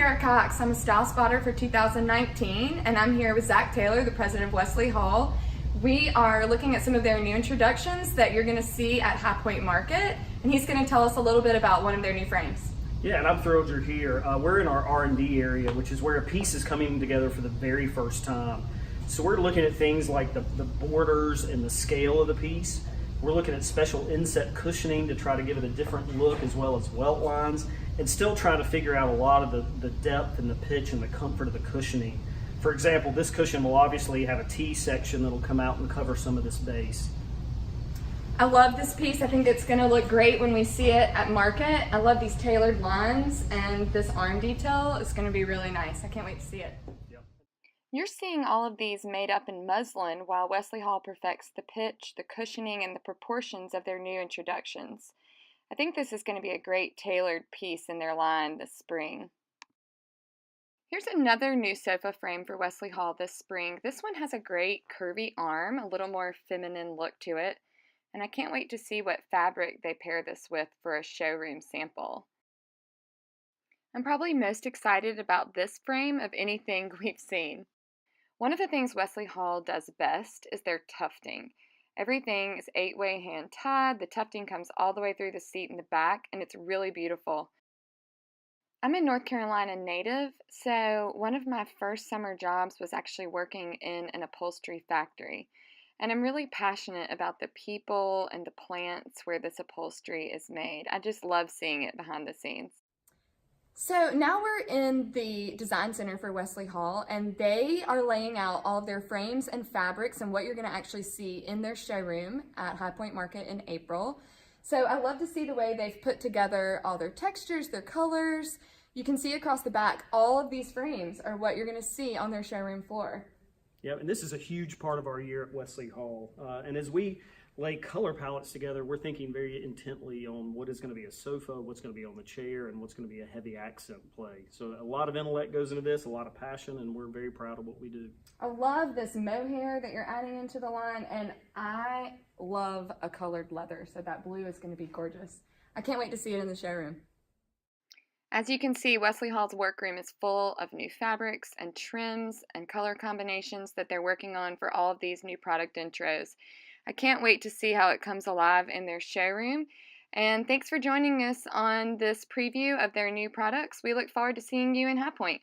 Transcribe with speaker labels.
Speaker 1: Kara Cox. I'm a style spotter for 2019, and I'm here with Zach Taylor, the president of Wesley Hall. We are looking at some of their new introductions that you're going to see at High Point Market, and he's going to tell us a little bit about one of their new frames.
Speaker 2: Yeah, and I'm thrilled you're here. We're in our R&D area, which is where a piece is coming together for the very first time. So we're looking at things like the borders and the scale of the piece. We're looking at special inset cushioning to try to give it a different look, as well as welt lines, and still trying to figure out a lot of the depth and the pitch and the comfort of the cushioning. For example, this cushion will obviously have a T section that'll come out and cover some of this base.
Speaker 1: I love this piece. I think it's going to look great when we see it at market. I love these tailored lines, and this arm detail is going to be really nice. I can't wait to see it. You're seeing all of these made up in muslin while Wesley Hall perfects the pitch, the cushioning, and the proportions of their new introductions. I think this is going to be a great tailored piece in their line this spring. Here's another new sofa frame for Wesley Hall this spring. This one has a great curvy arm, a little more feminine look to it, and I can't wait to see what fabric they pair this with for a showroom sample. I'm probably most excited about this frame of anything we've seen. One of the things Wesley Hall does best is their tufting. Everything is 8-way hand tied. The tufting comes all the way through the seat in the back, and it's really beautiful. I'm a North Carolina native, so one of my first summer jobs was actually working in an upholstery factory. And I'm really passionate about the people and the plants where this upholstery is made. I just love seeing it behind the scenes. So now we're in the design center for Wesley Hall, and they are laying out all of their frames and fabrics and what you're going to actually see in their showroom at High Point Market in April. So I love to see the way they've put together all their textures, their colors. You can see across the back, all of these frames are what you're going to see on their showroom floor.
Speaker 2: Yeah, and this is a huge part of our year at Wesley Hall. And as we lay color palettes together, we're thinking very intently on what is going to be a sofa, what's going to be on the chair, and what's going to be a heavy accent play. So a lot of intellect goes into this, a lot of passion, and we're very proud of what we do.
Speaker 1: I love this mohair that you're adding into the line, and I love a colored leather, so that blue is going to be gorgeous. I can't wait to see it in the showroom. As you can see, Wesley Hall's workroom is full of new fabrics and trims and color combinations that they're working on for all of these new product intros. I can't wait to see how it comes alive in their showroom. And thanks for joining us on this preview of their new products. We look forward to seeing you in High Point.